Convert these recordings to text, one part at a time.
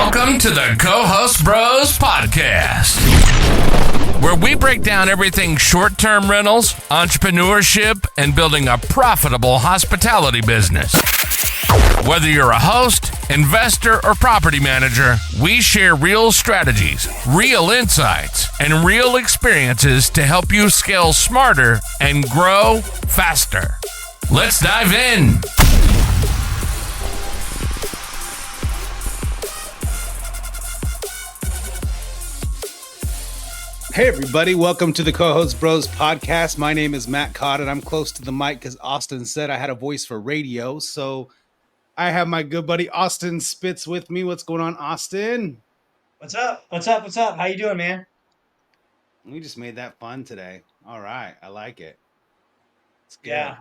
Welcome to the Co-Host Bros Podcast, where we break down everything short-term rentals, entrepreneurship, and building a profitable hospitality business. Whether you're a host, investor, or property manager, we share real strategies, real insights, and real experiences to help you scale smarter and grow faster. Let's dive in. Hey everybody, welcome to the Co-Host Bros Podcast. My name is Matt Codd and I'm close to the mic because Austin said I had a voice for radio. So I have my good buddy Austin Spitz with me. What's going on, Austin? What's up? How you doing, man? We just made that fun today. All right, I like it. It's good. Yeah.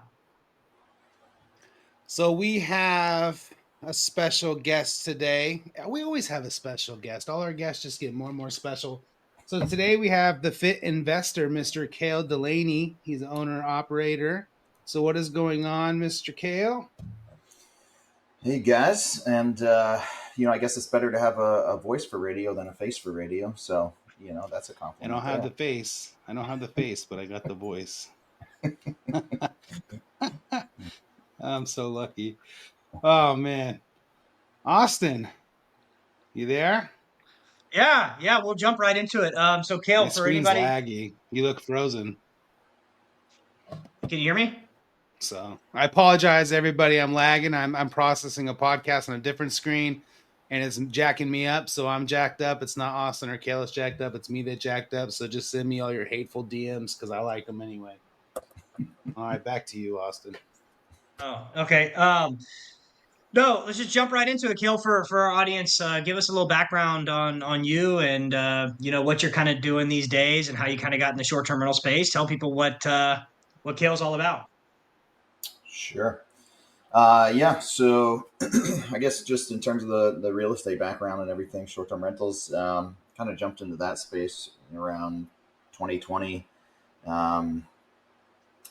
So we have a special guest today. We always have a special guest. All our guests just get more and more special. So today we have the fit investor, Mr. Cale Delany. He's the owner operator. So what is going on, Mr. Cale? Hey guys, and I guess it's better to have a voice for radio than a face for radio. So that's a compliment. I don't have the face. But I got the voice. I'm so lucky. Oh man, Austin, you there? Yeah, we'll jump right into it. So Cale, for anybody, laggy. You look frozen. Can you hear me? So I apologize, everybody. I'm lagging. I'm processing a podcast on a different screen, and it's jacking me up. So I'm jacked up. It's not Austin or Cale that's jacked up. It's me that jacked up. So just send me all your hateful DMs because I like them anyway. All right, back to you, Austin. Oh, okay. No, let's just jump right into it, Cale. For our audience, give us a little background on you and what you're kind of doing these days and how you kind of got in the short-term rental space. Tell people what Cale's all about. Sure. So I guess just in terms of the real estate background and everything, short-term rentals, kind of jumped into that space around 2020. I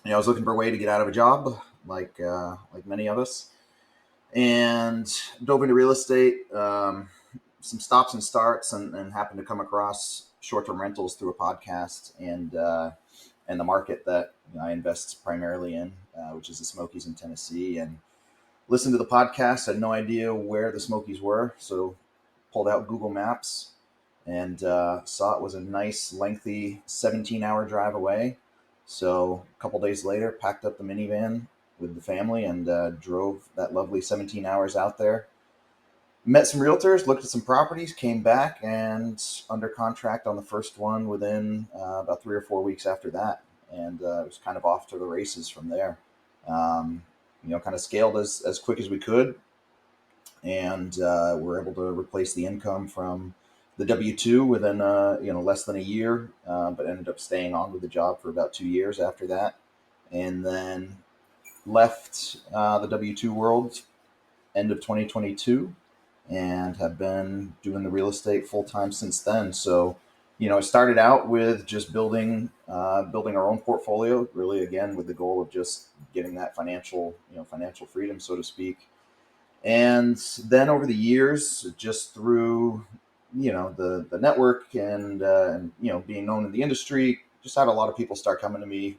was looking for a way to get out of a job, like many of us, and dove into real estate, some stops and starts, and happened to come across short-term rentals through a podcast and the market that I invest primarily in, which is the Smokies in Tennessee. And listened to the podcast, had no idea where the Smokies were, so pulled out Google Maps and saw it was a nice, lengthy 17-hour drive away. So a couple days later, packed up the minivan with the family and drove that lovely 17 hours out there. Met some realtors, looked at some properties, came back and under contract on the first one within about 3 or 4 weeks after that. And it was kind of off to the races from there. Kind of scaled as quick as we could. And we're able to replace the income from the W-2 within less than a year, but ended up staying on with the job for about 2 years after that. And then left the W-2 world end of 2022 and have been doing the real estate full time since then. So, it started out with just building our own portfolio, really, again, with the goal of just getting that financial freedom, so to speak. And then over the years, just through, the network and being known in the industry, just had a lot of people start coming to me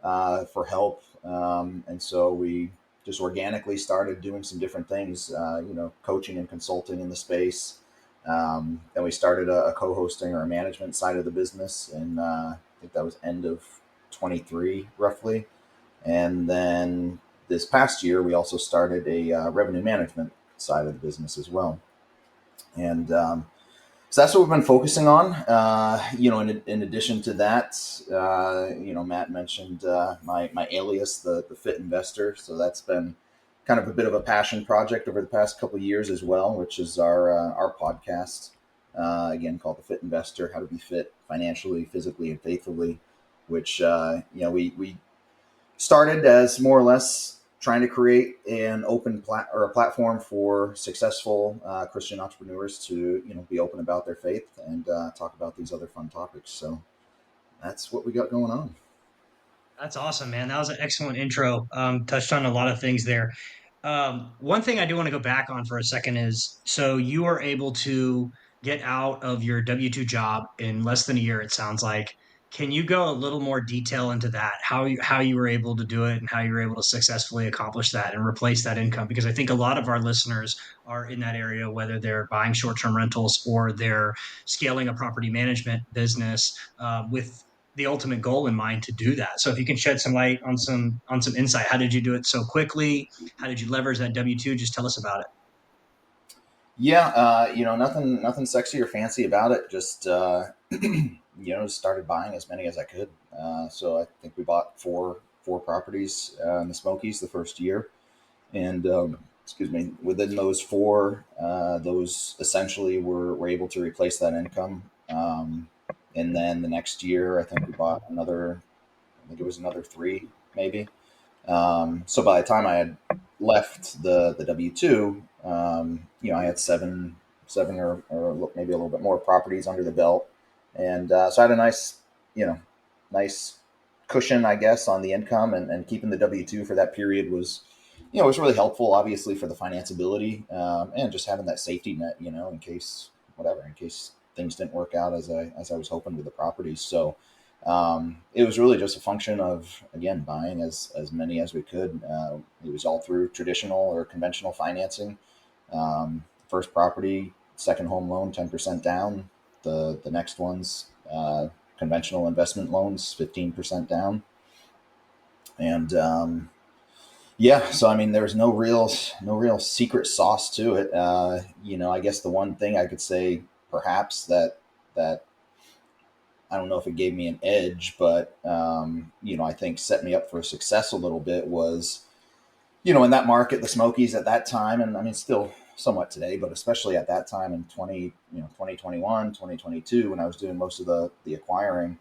for help. And so we just organically started doing some different things, coaching and consulting in the space. Then we started a co-hosting or a management side of the business. And I think that was end of 23 roughly. And then this past year, we also started a revenue management side of the business as well. And so that's what we've been focusing on. In addition to that, Matt mentioned my alias, the Fit Investor. So that's been kind of a bit of a passion project over the past couple of years as well, which is our podcast, again, called the Fit Investor: How to Be Fit Financially, Physically, and Faithfully, which we started as more or less trying to create an open a platform for successful Christian entrepreneurs to be open about their faith and talk about these other fun topics. So that's what we got going on. That's awesome, man. That was an excellent intro. Touched on a lot of things there. One thing I do want to go back on for a second is so you were able to get out of your W 2 job in less than a year, it sounds like. Can you go a little more detail into that? How you were able to do it and how you were able to successfully accomplish that and replace that income? Because I think a lot of our listeners are in that area, whether they're buying short-term rentals or they're scaling a property management business with the ultimate goal in mind to do that. So if you can shed some light on some insight, how did you do it so quickly? How did you leverage that W two? Just tell us about it. Yeah, nothing sexy or fancy about it. Just just started buying as many as I could. So I think we bought four properties in the Smokies the first year, and excuse me, within those four, those essentially were able to replace that income. And then the next year, I think we bought another. I think it was another three, maybe. So by the time I had left the W two, I had seven or maybe a little bit more properties under the belt, and so I had a nice cushion, I guess, on the income, and keeping the W two for that period was, was really helpful, obviously for the financeability, and just having that safety net, in case things didn't work out as I was hoping with the properties. So it was really just a function of, again, buying as many as we could. It was all through traditional or conventional financing. First property, second home loan, 10% down. The next ones, conventional investment loans, 15% down. And yeah, so I mean, there's no real secret sauce to it. I guess the one thing I could say, perhaps that I don't know if it gave me an edge, but I think set me up for success a little bit was, in that market, the Smokies at that time, and I mean still somewhat today, but especially at that time in 2021, 2022, when I was doing most of the acquiring,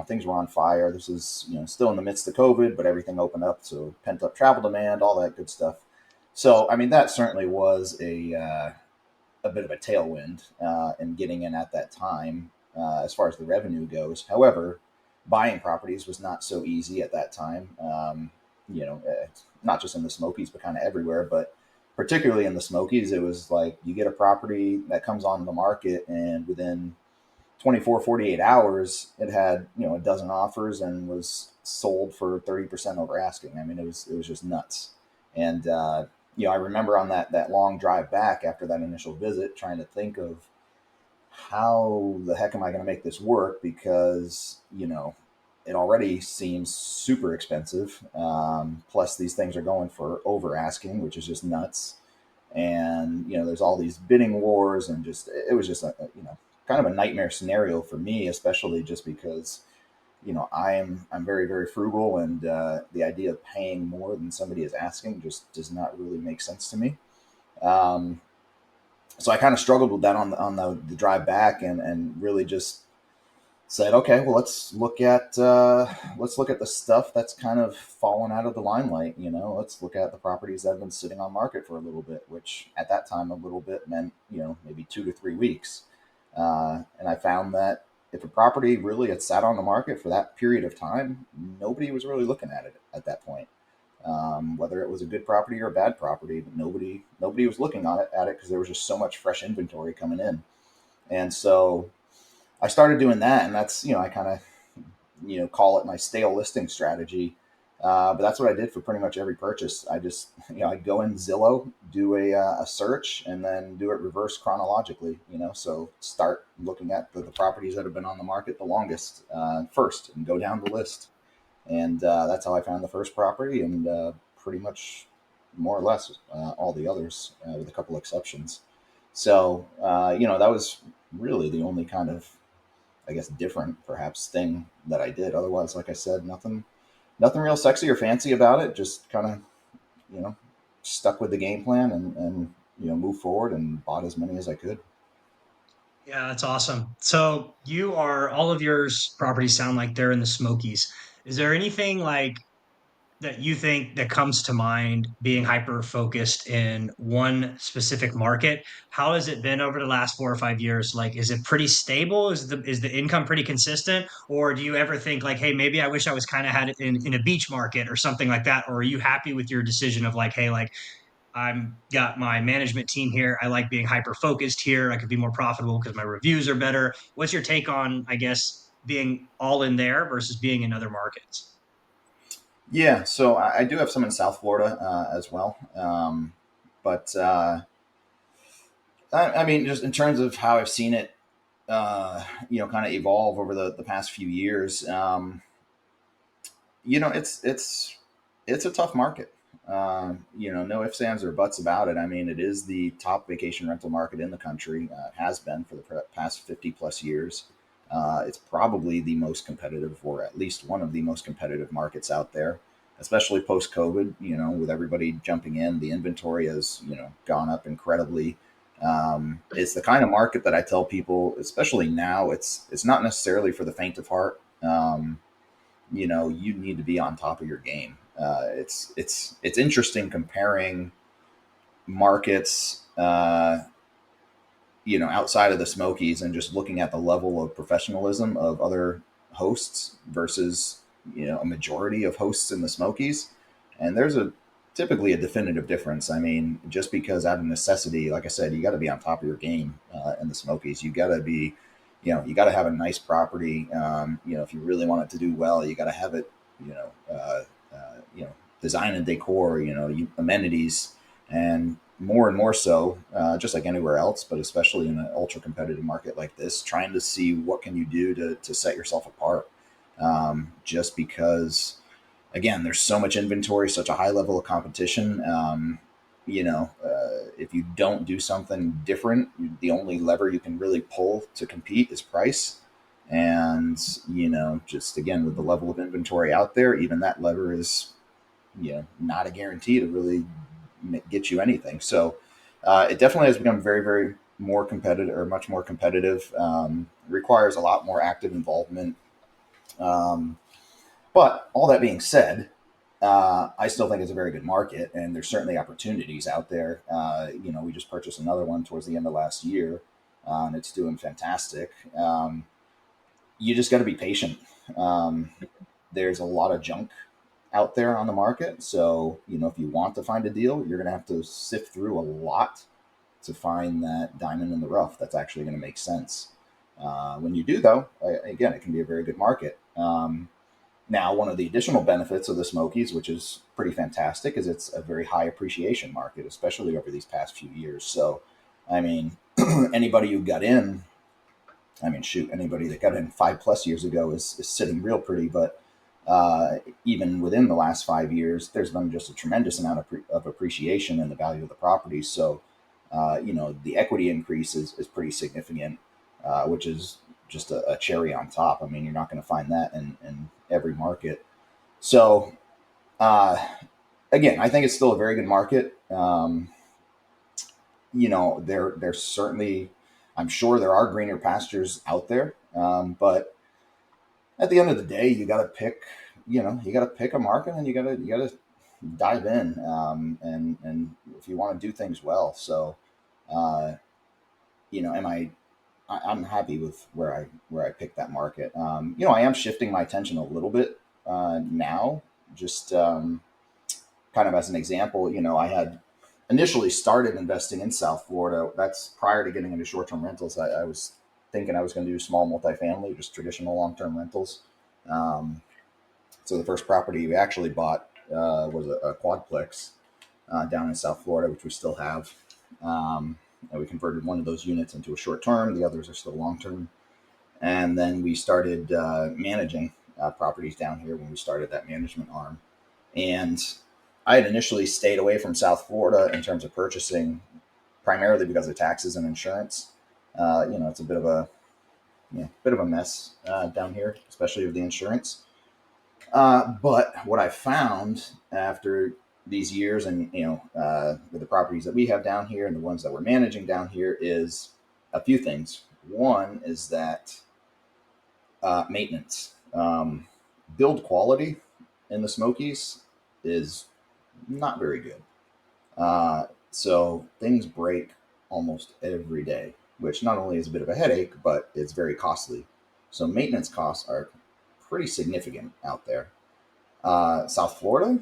things were on fire. This is, still in the midst of COVID, but everything opened up, so pent up travel demand, all that good stuff. So I mean, that certainly was a bit of a tailwind in getting in at that time as far as the revenue goes. However, buying properties was not so easy at that time. Not just in the Smokies, but kind of everywhere. But particularly in the Smokies, it was like you get a property that comes on the market, and within 24, 48 hours, it had a dozen offers and was sold for 30% over asking. I mean, it was just nuts. And I remember on that long drive back after that initial visit, trying to think of how the heck am I going to make this work, because it already seems super expensive. Plus, these things are going for over asking, which is just nuts. And there's all these bidding wars, and just it was just a kind of a nightmare scenario for me, especially just because I'm very, very frugal, and the idea of paying more than somebody is asking just does not really make sense to me. Um, so I kind of struggled with that on the drive back, and really just said, okay, well, let's look at the stuff that's kind of fallen out of the limelight. Let's look at the properties that have been sitting on market for a little bit, which at that time a little bit meant maybe 2 to 3 weeks. And I found that if a property really had sat on the market for that period of time, nobody was really looking at it at that point. Whether it was a good property or a bad property, but nobody was looking at it because there was just so much fresh inventory coming in. And so I started doing that, and that's I kind of call it my stale listing strategy. But that's what I did for pretty much every purchase. I just, I'd go in Zillow, do a search, and then do it reverse chronologically. So start looking at the properties that have been on the market the longest first, and go down the list. And that's how I found the first property, and pretty much more or less all the others, with a couple exceptions. So that was really the only kind of, I guess, different perhaps thing that I did. Otherwise, like I said, nothing real sexy or fancy about it. Just kind of, stuck with the game plan, and move forward, and bought as many as I could. Yeah, that's awesome. So all of your properties sound like they're in the Smokies. Is there anything like that you think that comes to mind being hyper focused in one specific market? How has it been over the last 4 or 5 years? Like, is it pretty stable? Is the income pretty consistent? Or do you ever think like, hey, maybe I wish I was kind of had it in a beach market or something like that? Or are you happy with your decision of like, hey, like I'm got my management team here. I like being hyper focused here. I could be more profitable because my reviews are better. What's your take on, I guess, being all in there versus being in other markets? Yeah, so I do have some in South Florida as well. But I mean, just in terms of how I've seen it, kind of evolve over the past few years, it's a tough market. No ifs, ands, or buts about it. I mean, it is the top vacation rental market in the country. It has been for the past 50 plus years. It's probably the most competitive, or at least one of the most competitive markets out there, especially post COVID. With everybody jumping in, the inventory has gone up incredibly. It's the kind of market that I tell people, especially now, it's not necessarily for the faint of heart. You need to be on top of your game. It's interesting comparing markets, outside of the Smokies and just looking at the level of professionalism of other hosts versus a majority of hosts in the Smokies, and there's a typically a definitive difference. I mean, just because out of necessity, like I said, you got to be on top of your game in the Smokies. You got to be you got to have a nice property. If you really want it to do well, you got to have it, design and decor, amenities, and more so, just like anywhere else, but especially in an ultra competitive market like this, trying to see what can you do to set yourself apart. Just because, again, there's so much inventory, such a high level of competition. If you don't do something different, the only lever you can really pull to compete is price. And, just again, with the level of inventory out there, even that lever is, not a guarantee to really get you anything. So it definitely has become very, very more competitive, or much more competitive. Requires a lot more active involvement. But all that being said, I still think it's a very good market, and there's certainly opportunities out there. We just purchased another one towards the end of last year, and it's doing fantastic. You just got to be patient. There's a lot of junk out there on the market, so if you want to find a deal, you're going to have to sift through a lot to find that diamond in the rough that's actually going to make sense. When you do, though, again, it can be a very good market. Now, one of the additional benefits of the Smokies, which is pretty fantastic, is it's a very high appreciation market, especially over these past few years. So, I mean, anybody who got in, anybody that got in 5+ years ago is sitting real pretty. But even within the last 5 years, there's been just a tremendous amount of appreciation in the value of the property. So, the equity increase is pretty significant, which is just a cherry on top. I mean, you're not going to find that in every market. So, again, I think it's still a very good market. There's certainly, I'm sure there are greener pastures out there. But at the end of the day, you got to pick, you got to pick a market, and you got to dive in. And if you want to do things well. So, I'm happy with where I picked that market. I am shifting my attention a little bit now. Just kind of as an example, I had initially started investing in South Florida. That's prior to getting into short-term rentals. I was thinking I was going to do small multifamily, just traditional long-term rentals. So the first property we actually bought was a quadplex down in South Florida, which we still have. And we converted one of those units into a short term. The others are still long term. And then we started managing properties down here when we started that management arm. And I had initially stayed away from South Florida in terms of purchasing, primarily because of taxes and insurance. It's a bit of a mess down here, especially with the insurance. But what I found after these years, and with the properties that we have down here and the ones that we're managing down here, is a few things. One is that maintenance, build quality in the Smokies is not very good. So things break almost every day, which not only is a bit of a headache, but it's very costly. So maintenance costs are pretty significant out there. South Florida,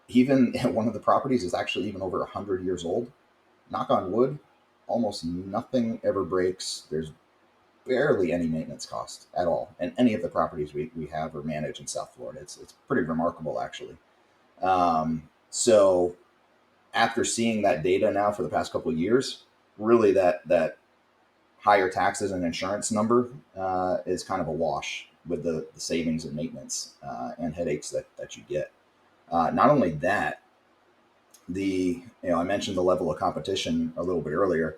even one of the properties is actually even over 100 years old. Knock on wood, almost nothing ever breaks. There's barely any maintenance cost at all. And any of the properties we have or manage in South Florida, it's pretty remarkable, actually. So after seeing that data now for the past couple of years, really that higher taxes and insurance number is kind of a wash with the savings and maintenance and headaches that you get. Not only that, I mentioned the level of competition a little bit earlier.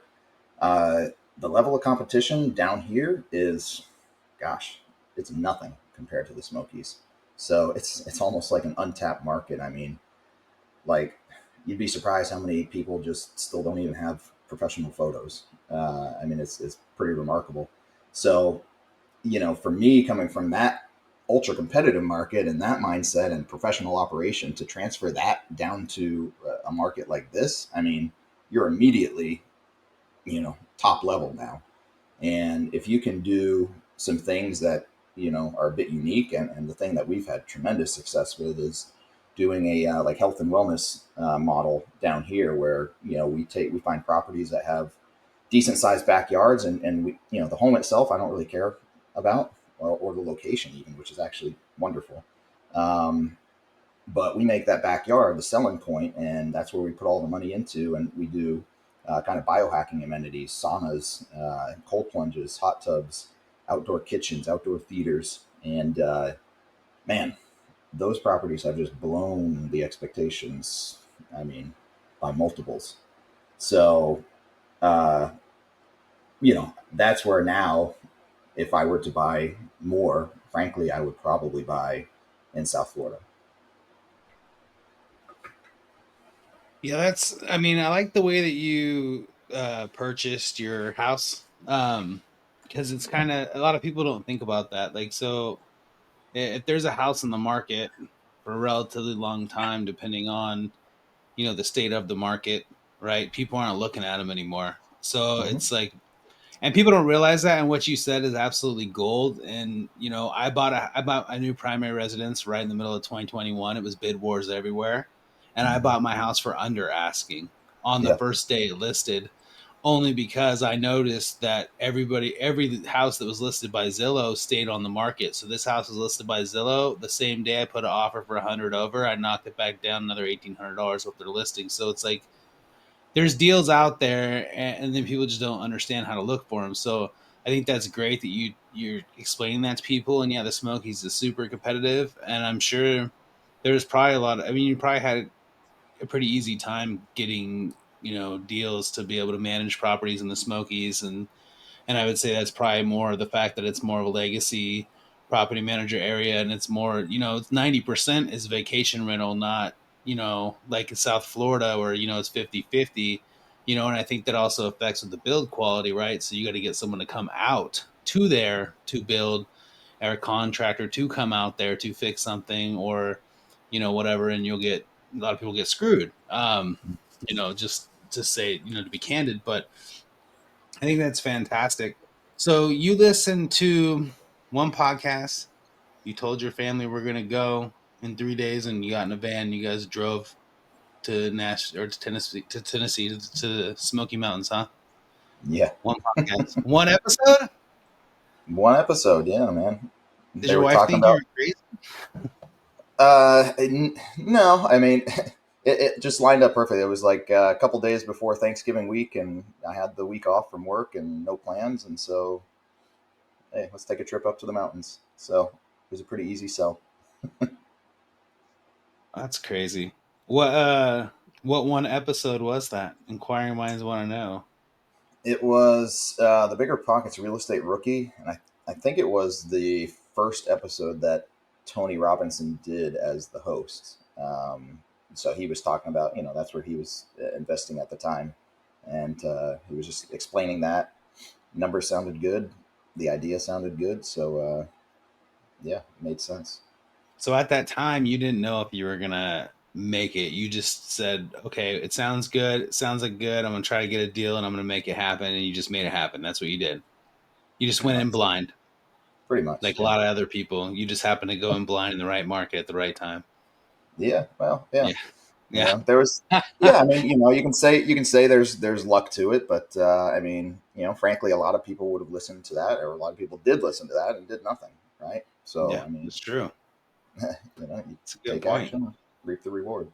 The level of competition down here is, gosh, it's nothing compared to the Smokies. So it's almost like an untapped market. I mean, like, you'd be surprised how many people just still don't even have professional photos. I mean, it's pretty remarkable. So, for me, coming from that ultra competitive market and that mindset and professional operation, to transfer that down to a market like this, I mean, you're immediately, top level now. And if you can do some things that, are a bit unique, and the thing that we've had tremendous success with is doing a like health and wellness model down here, where, we find properties that have decent sized backyards, and we, the home itself, I don't really care about, or the location even, which is actually wonderful. But we make that backyard the selling point, and that's where we put all the money into. And we do kind of biohacking amenities, saunas, cold plunges, hot tubs, outdoor kitchens, outdoor theaters. And man, those properties have just blown the expectations. I mean, by multiples. So, uh, that's where now, if I were to buy more, frankly, I would probably buy in South Florida. Yeah, I mean, I like the way that you purchased your house. Because it's kind of, a lot of people don't think about that. Like, so if there's a house in the market for a relatively long time, depending on, the state of the market, right? People aren't looking at them anymore. So Mm-hmm. it's like, and people don't realize that. And what you said is absolutely gold. And, I bought a new primary residence right in the middle of 2021. It was bid wars everywhere. And I bought my house for under asking on the Yeah. first day it listed, only because I noticed that every house that was listed by Zillow stayed on the market. So this house was listed by Zillow. The same day I put an offer for 100 over, I knocked it back down another $1,800 with their listing. So it's like, there's deals out there, and then people just don't understand how to look for them. So I think that's great that you're explaining that to people. And yeah, the Smokies is super competitive, and I'm sure there's probably a lot of, I mean, you probably had a pretty easy time getting, deals to be able to manage properties in the Smokies. And I would say that's probably more the fact that it's more of a legacy property manager area, and it's more, it's 90% is vacation rental, not, like in South Florida where, it's 50-50, and I think that also affects with the build quality, right? So you got to get someone to come out to there to build, or a contractor to come out there to fix something, or, whatever. And you'll get, a lot of people get screwed. Just to say, to be candid, but I think that's fantastic. So you listened to one podcast. You told your family we're gonna go in 3 days, and you got in a van. You guys drove to Tennessee to the Smoky Mountains, huh? Yeah. One podcast, one episode. One episode. Yeah, man. Does They your were wife talking think you're about, crazy? no, I mean, it just lined up perfectly. It was like a couple days before Thanksgiving week, and I had the week off from work and no plans. And so, hey, let's take a trip up to the mountains. So it was a pretty easy sell. That's crazy. What one episode was that? Inquiring minds want to know. It was the Bigger Pockets Real Estate Rookie, and I think it was the first episode that Tony Robinson did as the host. So he was talking about, that's where he was investing at the time, and he was just explaining that. Numbers sounded good, the idea sounded good, so yeah, it made sense. So at that time, you didn't know if you were gonna make it. You just said, "Okay, it sounds good. It sounds like good. I'm gonna try to get a deal, and I'm gonna make it happen." And you just made it happen. That's what you did. You just Pretty went in much. blind, Pretty much. like a lot of other people. You just happened to go in blind in the right market at the right time. Yeah. Well, yeah. Yeah, You yeah, know, there was, yeah. I mean, you can say there's luck to it, but I mean, frankly, a lot of people would have listened to that, or a lot of people did listen to that and did nothing, right? So, yeah. I mean, It's true. you It's a good take point. action, reap the reward.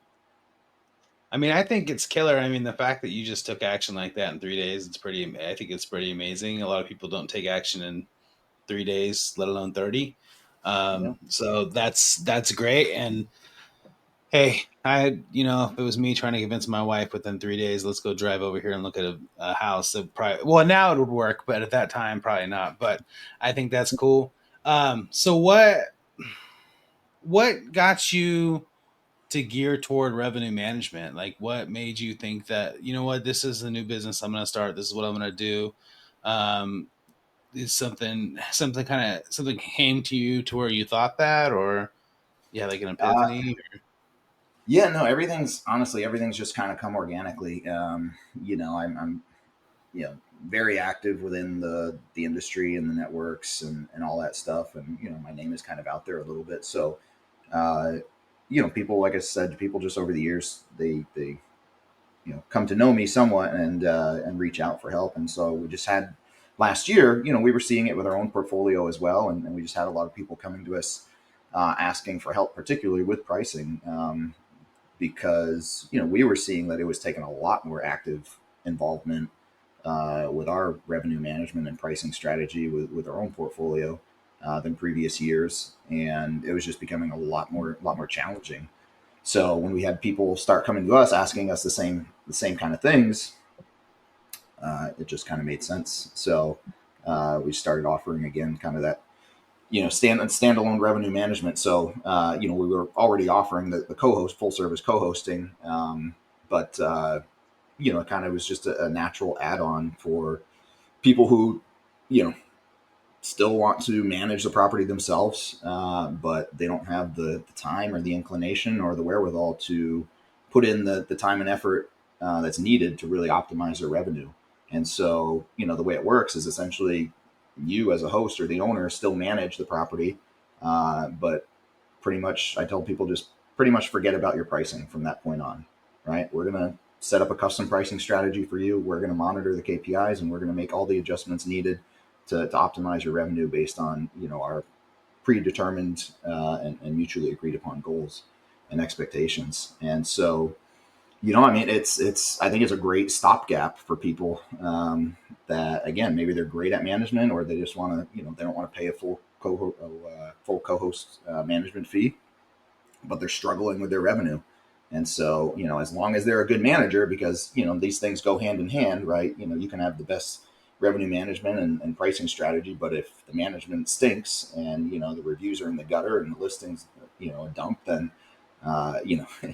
I mean, I think it's killer. I mean, the fact that you just took action like that in 3 days, I think it's pretty amazing. A lot of people don't take action in 3 days, let alone 30. Yeah. So that's great. And hey, if it was me trying to convince my wife within 3 days, let's go drive over here and look at a house. Well, now it would work, but at that time, probably not. But I think that's cool. So what got you to gear toward revenue management? Like, what made you think that, you know what, this is the new business I'm going to start. This is what I'm going to do. Um, is something came to you to where you thought that, or yeah, like an Uh, epiphany? yeah. No, everything's just kind of come organically. I'm you know very active within the industry and the networks and all that stuff, and my name is kind of out there a little bit. So, uh, people, like I said, people just over the years, they come to know me somewhat and reach out for help. And so we just had last year, we were seeing it with our own portfolio as well, and we just had a lot of people coming to us asking for help, particularly with pricing, because we were seeing that it was taking a lot more active involvement with our revenue management and pricing strategy with our own portfolio than previous years, and it was just becoming a lot more challenging. So when we had people start coming to us asking us the same kind of things, it just kind of made sense. So we started offering again kind of that standalone revenue management. So we were already offering the co-host full service co-hosting, but it kind of was just a natural add-on for people who you know still want to manage the property themselves, but they don't have the time or the inclination or the wherewithal to put in the time and effort that's needed to really optimize their revenue. And so, the way it works is essentially you as a host or the owner still manage the property, but pretty much I tell people just pretty much forget about your pricing from that point on, right? We're going to set up a custom pricing strategy for you. We're going to monitor the KPIs and we're going to make all the adjustments needed to optimize your revenue based on our predetermined and mutually agreed upon goals and expectations. And so, I mean, it's I think it's a great stopgap for people that again maybe they're great at management or they just want to they don't want to pay a full co-host management fee, but they're struggling with their revenue. And so, as long as they're a good manager, because, these things go hand in hand, right? You can have the best revenue management and pricing strategy, but if the management stinks and, the reviews are in the gutter and the listings, a dump, then,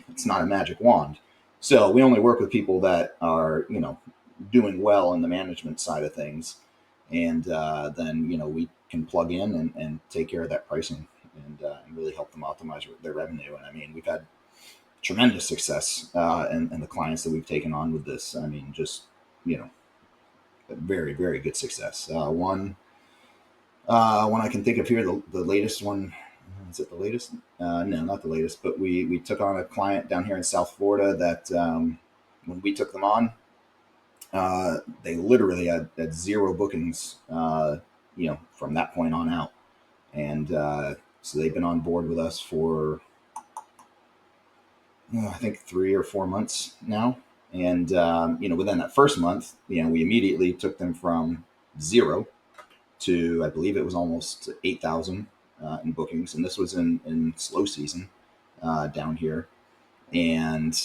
it's not a magic wand. So we only work with people that are, doing well in the management side of things. And then, we can plug in and take care of that pricing and really help them optimize their revenue. And I mean, we've had tremendous success and the clients that we've taken on with this. I mean, just very very good success. One I can think of here, the latest one. Is it the latest? No, not the latest. But we took on a client down here in South Florida that when we took them on, they literally had zero bookings. From that point on out, and so they've been on board with us for I think 3 or 4 months now. And within that first month, we immediately took them from zero to I believe it was almost 8,000 in bookings, and this was in slow season down here. And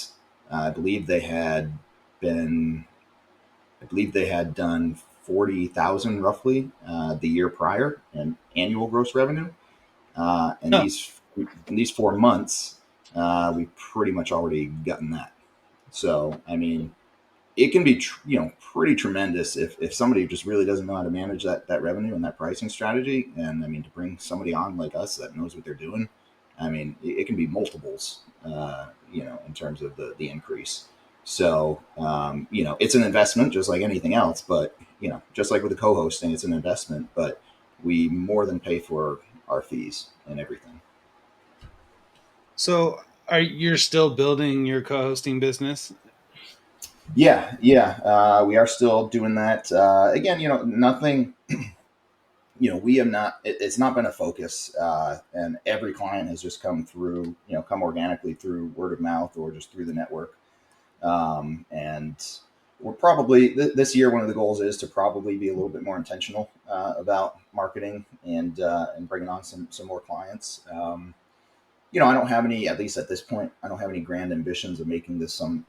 I believe they had been, I believe they had done 40,000 roughly the year prior in annual gross revenue. And No. these 4 months, we've pretty much already gotten that. So, I mean, it can be, pretty tremendous if somebody just really doesn't know how to manage that revenue and that pricing strategy. And I mean, to bring somebody on like us that knows what they're doing, I mean, it can be multiples, in terms of the increase. So, it's an investment just like anything else, but, just like with the co-hosting, it's an investment, but we more than pay for our fees and everything. So are you're still building your co-hosting business? Yeah, yeah. We are still doing that. Again, nothing, we have not, it's not been a focus. And every client has just come through, come organically through word of mouth or just through the network. And we're probably, this year, one of the goals is to probably be a little bit more intentional about marketing and bringing on some more clients. I don't have any, at least at this point, I don't have any grand ambitions of making this some,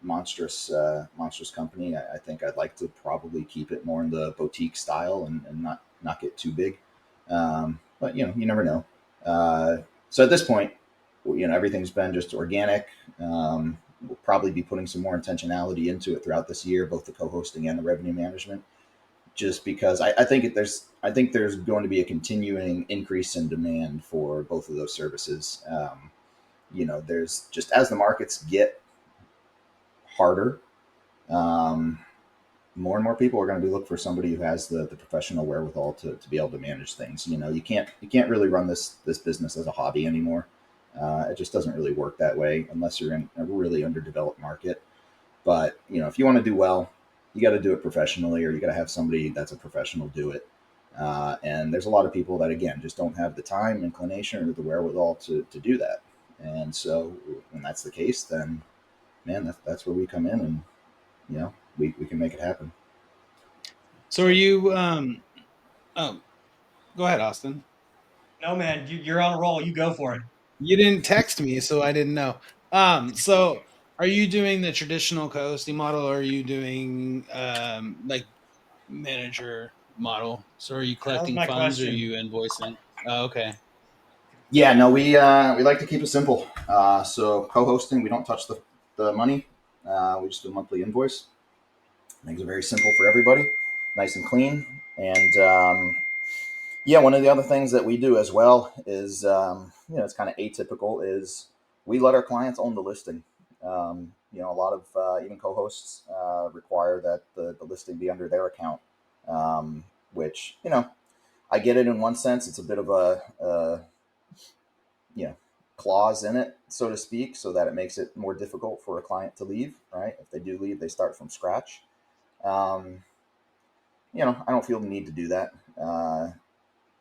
monstrous company. I think I'd like to probably keep it more in the boutique style and not get too big. But you never know. So at this point, everything's been just organic. We'll probably be putting some more intentionality into it throughout this year, both the co-hosting and the revenue management, just because I think there's going to be a continuing increase in demand for both of those services. There's just, as the markets get harder, more and more people are going to be looking for somebody who has the professional wherewithal to be able to manage things. You can't really run this business as a hobby anymore. It just doesn't really work that way unless you're in a really underdeveloped market. But if you want to do well, you got to do it professionally, or you got to have somebody that's a professional do it. And there's a lot of people that, again, just don't have the time, inclination, or the wherewithal to do that. And so when that's the case, then man, that's where we come in, and we can make it happen. So are you oh, go ahead, Austin. No, man, you're on a roll. You go for it. You didn't text me, so I didn't know. So are you doing the traditional co-hosting model, or are you doing like manager model? So are you That was collecting my funds, or are question. you invoicing? Oh, okay. Yeah, no, we like to keep it simple. So co-hosting, we don't touch the money. We just do a monthly invoice. Makes it very simple for everybody, nice and clean. And yeah, one of the other things that we do as well is, it's kind of atypical, is we let our clients own the listing. A lot of even co-hosts require that the listing be under their account, which, I get it in one sense. It's a bit of a clause in it, so to speak, so that it makes it more difficult for a client to leave, right? If they do leave, they start from scratch. Um, I don't feel the need to do that.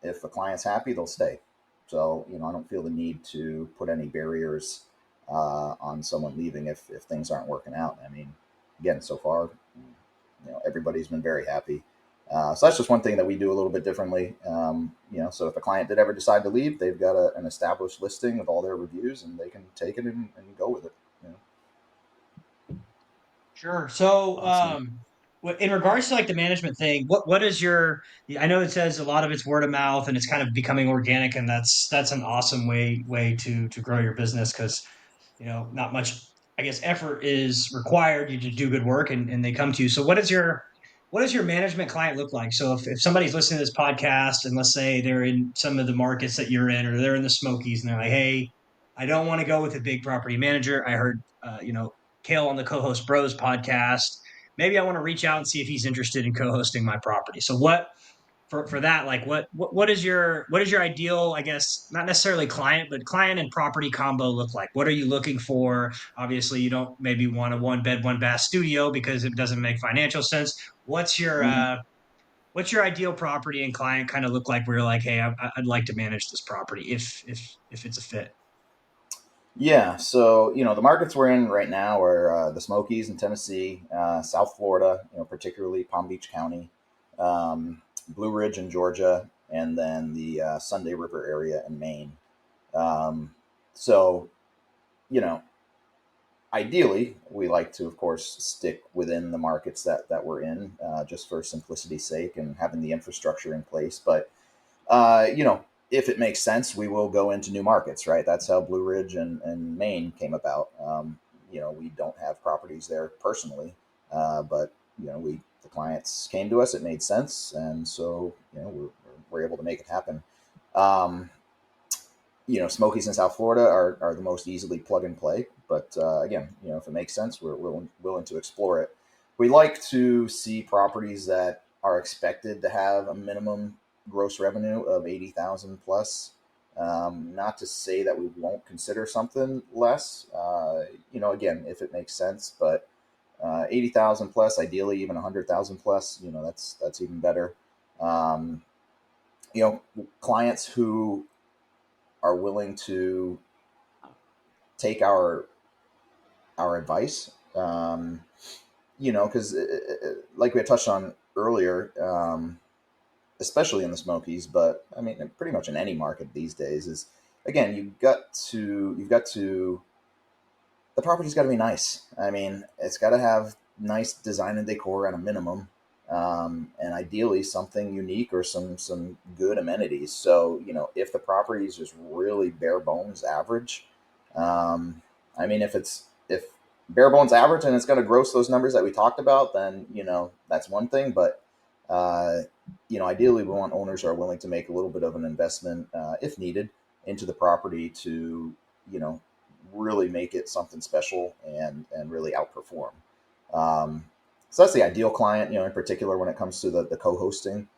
If the client's happy, they'll stay. So, I don't feel the need to put any barriers on someone leaving if things aren't working out. I mean, again, so far, everybody's been very happy. So that's just one thing that we do a little bit differently. So if a client did ever decide to leave, they've got an established listing with all their reviews, and they can take it and go with it. Sure. So, Awesome. in regards to like the management thing, what is your? I know it says a lot of it's word of mouth, and it's kind of becoming organic, and that's an awesome way to grow your business, because not much, I guess, effort is required. You just do good work, and they come to you. So what does your management client look like? So if somebody's listening to this podcast, and let's say they're in some of the markets that you're in, or they're in the Smokies, and they're like, hey, I don't want to go with a big property manager. I heard, Cale on the Co-Host Bros podcast. Maybe I want to reach out and see if he's interested in co-hosting my property. So what for that, like what is your ideal, I guess, not necessarily client, but client and property combo look like? What are you looking for? Obviously, you don't maybe want a one bed, one bath studio because it doesn't make financial sense. What's your Mhm. uh what's your ideal property and client kind of look like, where you're like, hey, I'd like to manage this property if it's a fit? Yeah, so the markets we're in right now are the Smokies in Tennessee, South Florida, particularly Palm Beach County, Blue Ridge in Georgia, and then the Sunday River area in Maine. Um, so, you know, ideally, we like to, of course, stick within the markets that we're in, just for simplicity's sake and having the infrastructure in place. But if it makes sense, we will go into new markets, right? That's how Blue Ridge and Maine came about. We don't have properties there personally, but the clients came to us. It made sense, and so we're able to make it happen. Um, Smokies in South Florida are the most easily plug and play. But again, if it makes sense, we're willing to explore it. We like to see properties that are expected to have a minimum gross revenue of 80,000 plus. Not to say that we won't consider something less, again, if it makes sense, but 80,000 plus, ideally even 100,000 plus, that's even better. Um, Clients who are willing to take our advice, because like we had touched on earlier, especially in the Smokies, but I mean, pretty much in any market these days is, again, the property's got to be nice. I mean, it's got to have nice design and decor at a minimum, and ideally something unique or some good amenities. So if the property is just really bare bones average, I mean, if bare bones average and it's going to gross those numbers that we talked about, then that's one thing. But ideally, we want owners who are willing to make a little bit of an investment, if needed, into the property to really make it something special and really outperform. So that's the ideal client, in particular when it comes to the co-hosting.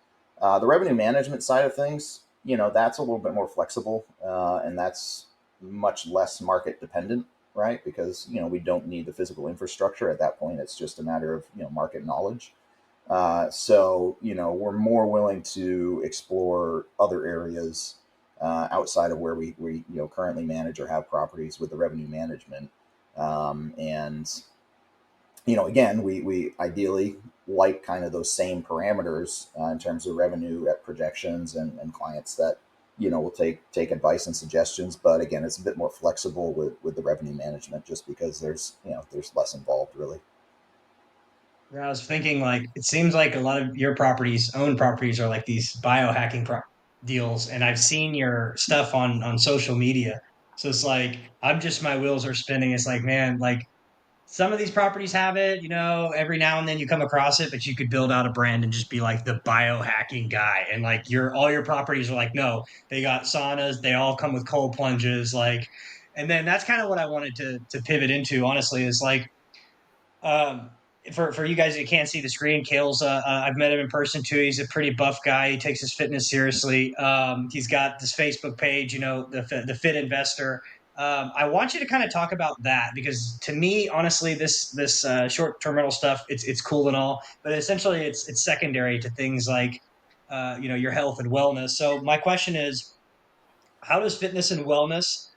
The revenue management side of things, that's a little bit more flexible, and that's much less market dependent, right? Because we don't need the physical infrastructure at that point. It's just a matter of market knowledge. So we're more willing to explore other areas outside of where we currently manage or have properties with the revenue management. And again, we ideally like kind of those same parameters in terms of revenue at projections and clients that will take advice and suggestions. But again, it's a bit more flexible with the revenue management just because there's less involved, really. Yeah, I was thinking like it seems like a lot of your own properties are like these biohacking deals, and I've seen your stuff on social media. So it's like my wheels are spinning. It's like, man, like some of these properties have it, every now and then you come across it, but you could build out a brand and just be like the biohacking guy. And like all your properties are like, no, they got saunas, they all come with cold plunges, like, and then that's kind of what I wanted to pivot into, honestly, is like, um, for you guys that can't see the screen, Cale's I've met him in person too. He's a pretty buff guy. He takes his fitness seriously. He's got this Facebook page, the Fit Investor. I want you to kind of talk about that because to me, honestly, this short term rental stuff, it's cool and all, but essentially it's secondary to things like your health and wellness. So my question is, how does fitness and wellness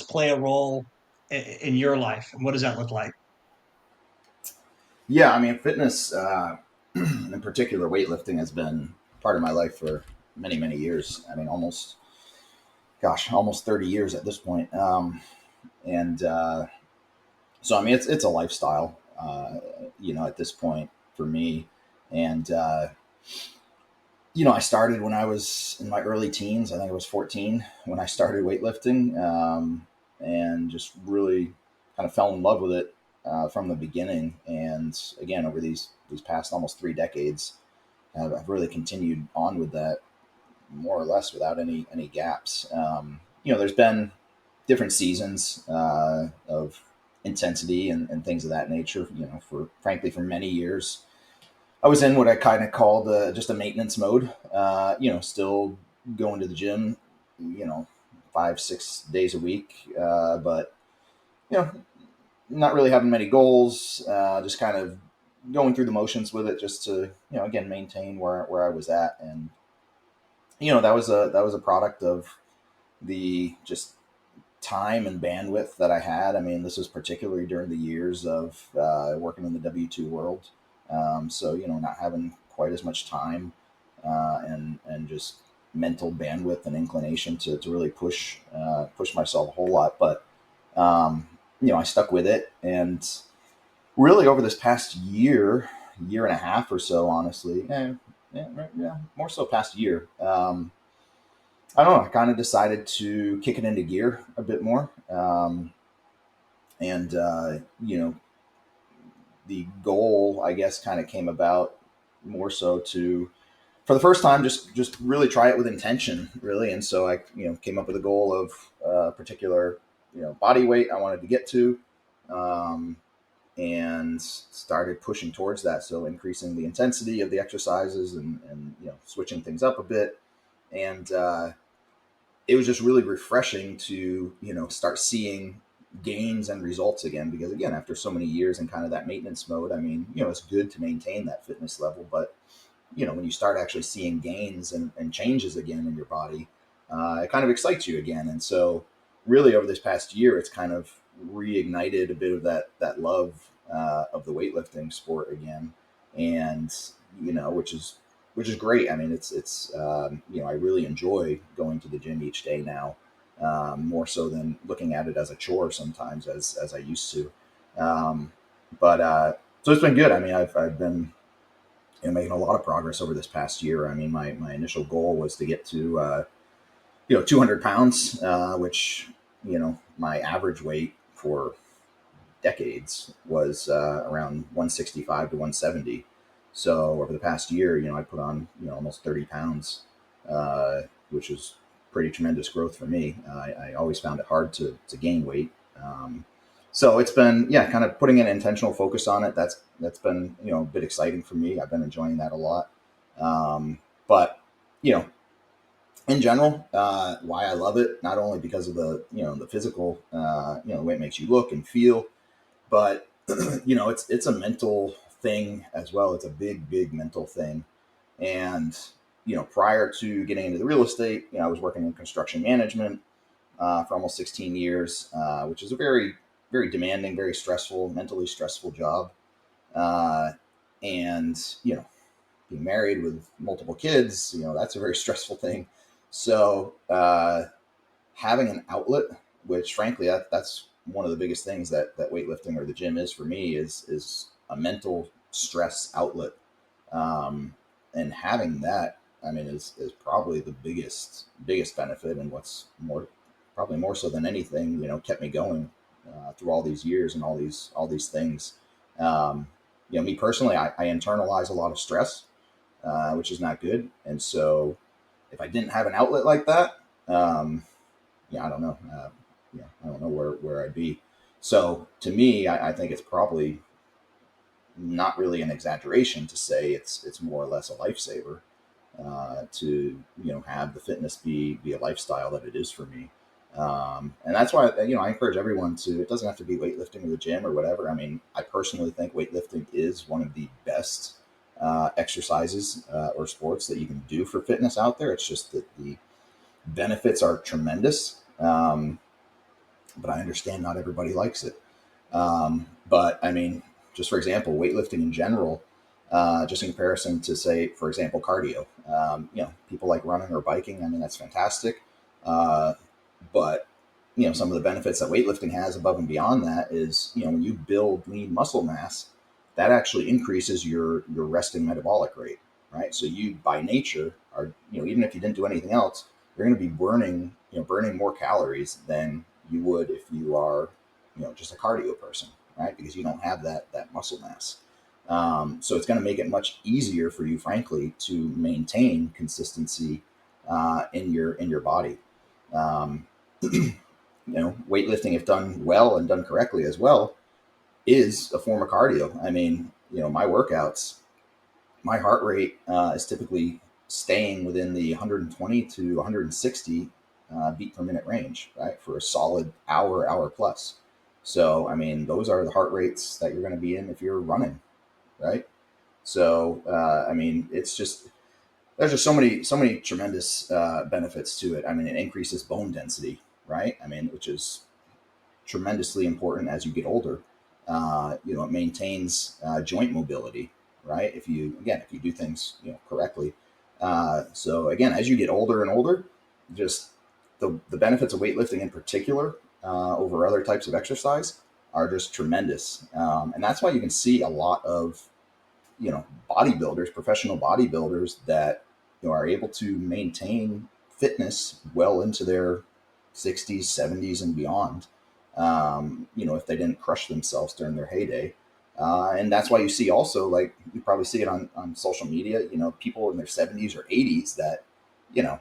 play a role in your life, and what does that look like? Yeah, I mean, fitness, in particular, weightlifting has been part of my life for many, many years. I mean, almost 30 years at this point. And so, I mean, it's a lifestyle, at this point for me. And, I started when I was in my early teens. I think I was 14 when I started weightlifting, and just really kind of fell in love with it from the beginning. And again, over these past almost 3 decades, I've really continued on with that more or less without any gaps. There's been different seasons of intensity and things of that nature. For many years, I was in what I kind of called just a maintenance mode. Still going to the gym, 5-6 days a week, but you know, not really having many goals. Just kind of going through the motions with it, just to again maintain where I was at, and that was a product of the just time and bandwidth that I had. I mean, this was particularly during the years of working in the W-2 world. So, not having quite as much time and just mental bandwidth and inclination to really push myself a whole lot. But, I stuck with it. And really over this past year and a half or so, honestly, more so past year, I don't know. I kind of decided to kick it into gear a bit more. And, the goal, I guess, kind of came about more so to for the first time, just really try it with intention, really. And so I, came up with a goal of a particular, body weight I wanted to get to, and started pushing towards that. So increasing the intensity of the exercises and switching things up a bit. And it was just really refreshing to, start seeing gains and results again, because again, after so many years in kind of that maintenance mode, I mean, it's good to maintain that fitness level, but when you start actually seeing gains and changes again in your body, it kind of excites you again. And so really over this past year, it's kind of reignited a bit of that love of the weightlifting sport again. And, which is great. I mean, it's I really enjoy going to the gym each day now, more so than looking at it as a chore sometimes as I used to. But so it's been good. I mean, I've been, making a lot of progress over this past year. I mean, my initial goal was to get to, 200 pounds, which, my average weight for decades was around 165 to 170. So over the past year, I put on, almost 30 pounds, which is pretty tremendous growth for me. I always found it hard to gain weight. So it's been, kind of putting an intentional focus on it. That's been, a bit exciting for me. I've been enjoying that a lot. But, in general, why I love it, not only because of the physical, the way it makes you look and feel, but, it's a mental thing as well. It's a big mental thing. And, prior to getting into the real estate, I was working in construction management for almost 16 years, which is a very, very demanding, very stressful, mentally stressful job. And, being married with multiple kids, that's a very stressful thing. So having an outlet, which frankly, that's one of the biggest things that weightlifting or the gym is for me, is a mental stress outlet. And having that, I mean, is probably the biggest benefit, and what's probably more so than anything, kept me going through all these years and all these things. Me personally, I internalize a lot of stress, which is not good. And so if I didn't have an outlet like that, I don't know. I don't know where I'd be. So to me, I think it's probably not really an exaggeration to say it's more or less a lifesaver, to have the fitness be a lifestyle that it is for me. And that's why I encourage everyone to. It doesn't have to be weightlifting or the gym or whatever. I mean, I personally think weightlifting is one of the best exercises or sports that you can do for fitness out there. It's just that the benefits are tremendous, but I understand not everybody likes it. But I mean, just for example, weightlifting in general, just in comparison to, say, for example, cardio. People like running or biking. I mean, that's fantastic. But some of the benefits that weightlifting has above and beyond that is, when you build lean muscle mass, that actually increases your resting metabolic rate, right? So you, by nature, are, even if you didn't do anything else, you're going to be burning more calories than you would if you are, just a cardio person, right? Because you don't have that muscle mass. So it's going to make it much easier for you, frankly, to maintain consistency in your body. Weightlifting, if done well and done correctly as well, is a form of cardio. I mean, my workouts, my heart rate is typically staying within the 120 to 160 beat per minute range, right, for a solid hour plus. So, I mean, those are the heart rates that you're going to be in if you're running, right? So, I mean, there's just so many tremendous benefits to it. I mean, it increases bone density, right? I mean, which is tremendously important as you get older. It maintains joint mobility, right? If you do things correctly. So again, as you get older and older, just the benefits of weightlifting in particular over other types of exercise are just tremendous. And that's why you can see a lot of bodybuilders, professional bodybuilders that are able to maintain fitness well into their 60s, 70s, and beyond. If they didn't crush themselves during their heyday. And that's why you see also, like, you probably see it on social media, people in their 70s or 80s that, you know,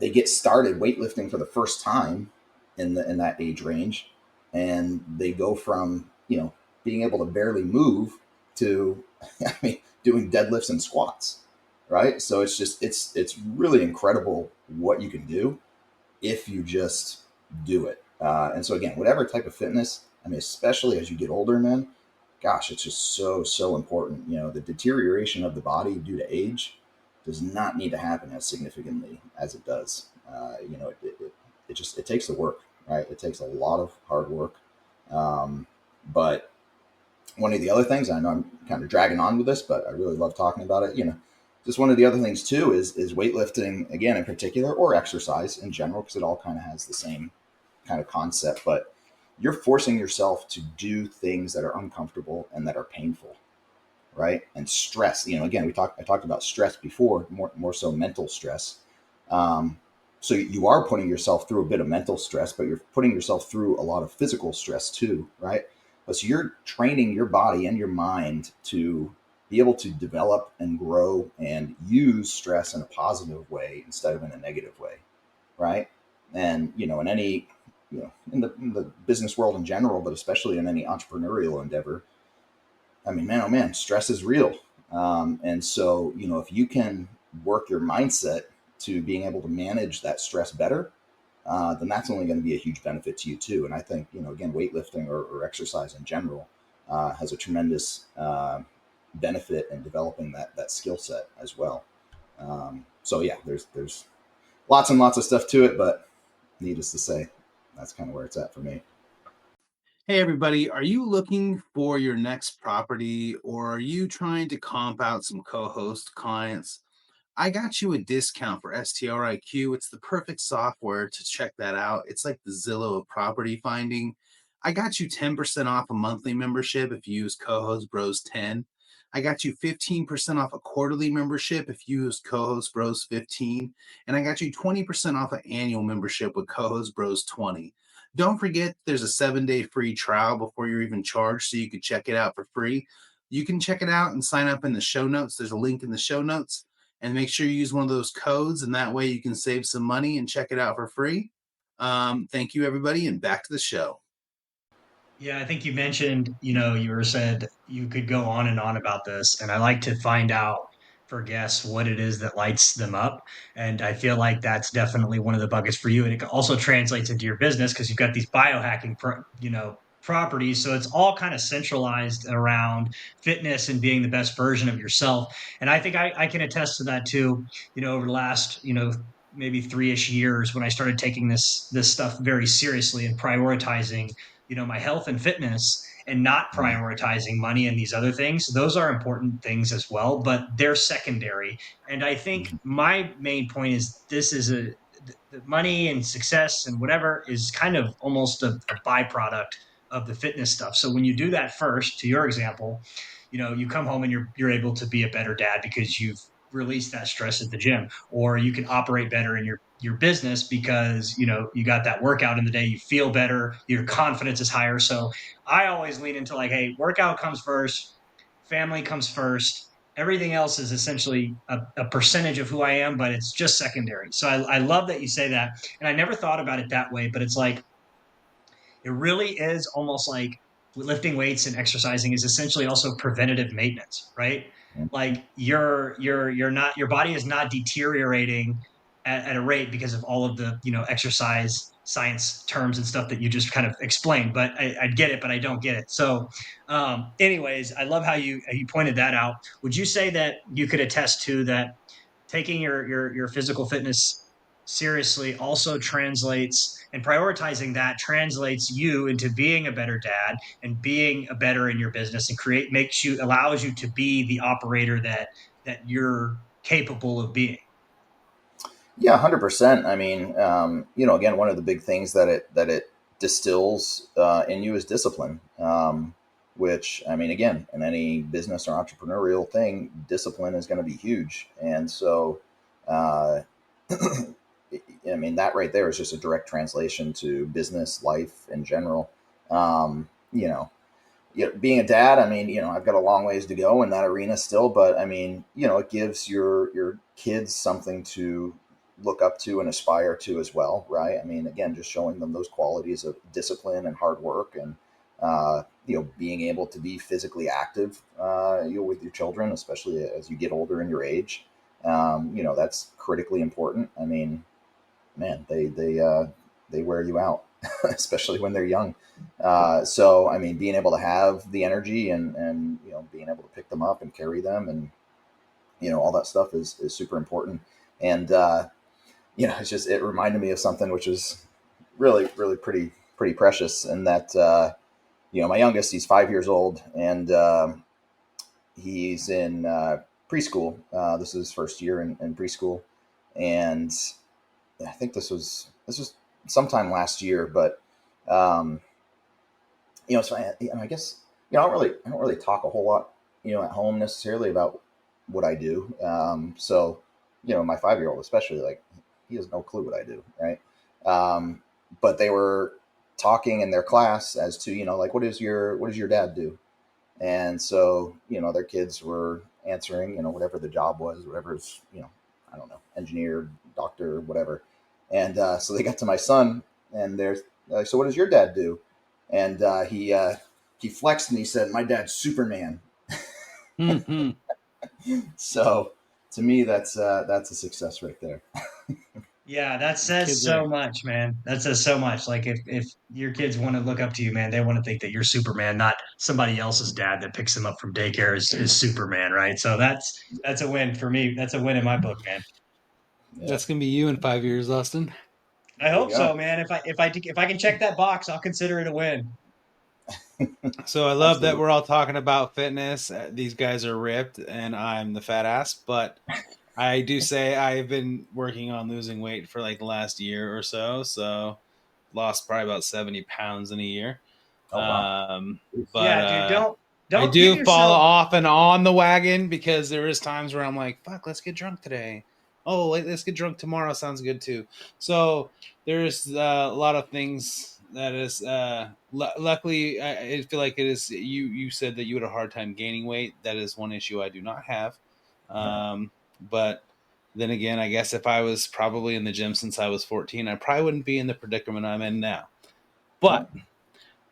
they get started weightlifting for the first time in that age range, and they go from, being able to barely move to, I mean, doing deadlifts and squats, right? So it's just, it's really incredible what you can do if you just do it. And so again, whatever type of fitness, I mean, especially as you get older, man, gosh, it's just so important. The deterioration of the body due to age does not need to happen as significantly as it does. It takes the work, right? It takes a lot of hard work. But one of the other things, I know I'm kind of dragging on with this, but I really love talking about it. Just one of the other things too is weightlifting, again, in particular, or exercise in general, because it all kind of has the same kind of concept. But you're forcing yourself to do things that are uncomfortable and that are painful, right? And stress. Again, I talked about stress before, more so mental stress. So you are putting yourself through a bit of mental stress, but you're putting yourself through a lot of physical stress too, right? So you're training your body and your mind to be able to develop and grow and use stress in a positive way instead of in a negative way, right? And in any, in the business world in general, but especially in any entrepreneurial endeavor, I mean, man, oh man, stress is real. And so, if you can work your mindset to being able to manage that stress better, then that's only going to be a huge benefit to you too. And I think, again, weightlifting or exercise in general has a tremendous benefit in developing that skill set as well. So yeah, there's lots and lots of stuff to it, but needless to say, that's kind of where it's at for me. Hey, everybody, are you looking for your next property, or are you trying to comp out some co-host clients? I got you a discount for STRIQ. It's the perfect software to check that out. It's like the Zillow of property finding. I got you 10% off a monthly membership if you use Co-host Bros 10. I got you 15% off a quarterly membership if you use Co-host Bros 15. And I got you 20% off an annual membership with Co-host Bros 20. Don't forget, there's a 7-day free trial before you're even charged, so you can check it out for free. You can check it out and sign up in the show notes. There's a link in the show notes. And make sure you use one of those codes, and that way you can save some money and check it out for free. Thank you, everybody, and back to the show. Yeah, I think you mentioned, you were said you could go on and on about this, and I like to find out for guests what it is that lights them up. And I feel like that's definitely one of the buckets for you. And it also translates into your business because you've got these biohacking, properties. So it's all kind of centralized around fitness and being the best version of yourself. And I think I can attest to that too, over the last, maybe 3-ish years when I started taking this stuff very seriously and prioritizing my health and fitness and not prioritizing money and these other things. Those are important things as well, but they're secondary. And I think my main point is the money and success and whatever is kind of almost a byproduct of the fitness stuff. So when you do that first, to your example, you come home and you're able to be a better dad because you've released that stress at the gym, or you can operate better in your business because you got that workout in the day, you feel better, your confidence is higher. So I always lean into like, hey, workout comes first, family comes first, everything else is essentially a percentage of who I am, but it's just secondary. So I love that you say that, and I never thought about it that way, but it's like it really is almost like lifting weights and exercising is essentially also preventative maintenance, right? Like you're not, your body is not deteriorating at a rate because of all of the exercise science terms and stuff that you just kind of explained. But I get it, but I don't get it. So anyways, I love how you pointed that out. Would you say that you could attest to that taking your physical fitness seriously also translates, and prioritizing that translates you into being a better dad and being a better in your business, and allows you to be the operator that you're capable of being? Yeah, 100%. I mean, again, one of the big things that it distills in you is discipline. Which, I mean, again, in any business or entrepreneurial thing, discipline is going to be huge. And so, uh, I mean, that right there is just a direct translation to business life in general. You know, being a dad, I mean, I've got a long ways to go in that arena still, but I mean, it gives your kids something to look up to and aspire to as well, right? I mean, again, just showing them those qualities of discipline and hard work, and being able to be physically active, with your children, especially as you get older in your age. That's critically important. I mean, man, they wear you out, especially when they're young. So, I mean, being able to have the energy and being able to pick them up and carry them, and all that stuff is super important. And it's just, it reminded me of something which was really, really pretty precious. And that my youngest, he's 5 years old, and he's in preschool. This is his first year in preschool, and I think this was sometime last year, but so I guess I don't really talk a whole lot at home necessarily about what I do. So my 5-year-old especially, like, he has no clue what I do, right? But they were talking in their class as to like, what does your dad do? And so their kids were answering whatever the job was, whatever's I don't know, engineer, doctor, whatever. And so they got to my son, and they're like, so what does your dad do? And he flexed and he said, my dad's Superman. Mm-hmm. So to me, that's a success right there. Yeah, that says so much, man. That says so much. Like if your kids want to look up to you, man, they want to think that you're Superman, not somebody else's dad that picks them up from daycare is Superman, right? So that's a win for me. That's a win in my book, man. Yeah. That's gonna be you in 5 years, Austin. I There you hope go. so, man. If I can check that box, I'll consider it a win. So I love that Absolutely. we're all talking about fitness. These guys are ripped, and I'm the fat ass. But I do say I've been working on losing weight for like the last year or so. So lost probably about 70 pounds in a year. Oh wow. But Yeah, dude, I don't give do fall yourself. off and on the wagon, because there is times where I'm like, fuck, let's get drunk today. Oh, let's get drunk tomorrow. Sounds good too. So there's a lot of things that is, luckily, I feel like it is, you said that you had a hard time gaining weight. That is one issue I do not have. But then again, I guess if I was probably in the gym since I was 14, I probably wouldn't be in the predicament I'm in now. But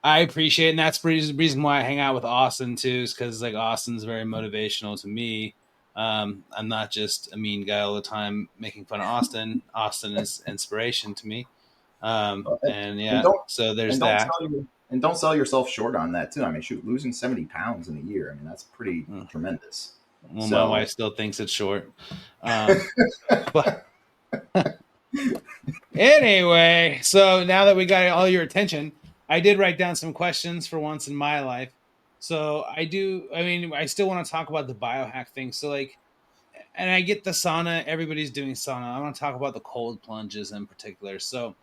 I appreciate it, and that's the reason why I hang out with Austin too, is because like Austin's very motivational to me. I'm not just a mean guy all the time making fun of Austin. Austin is inspiration to me. And yeah, so there's that. Don't sell yourself short on that too. I mean, shoot, losing 70 pounds in a year, I mean, that's pretty tremendous. Well, So, my wife still thinks it's short. But anyway, so now that we got all your attention, I did write down some questions for once in my life. So I still want to talk about the biohack thing. So like, and I get the sauna, everybody's doing sauna. I want to talk about the cold plunges in particular. So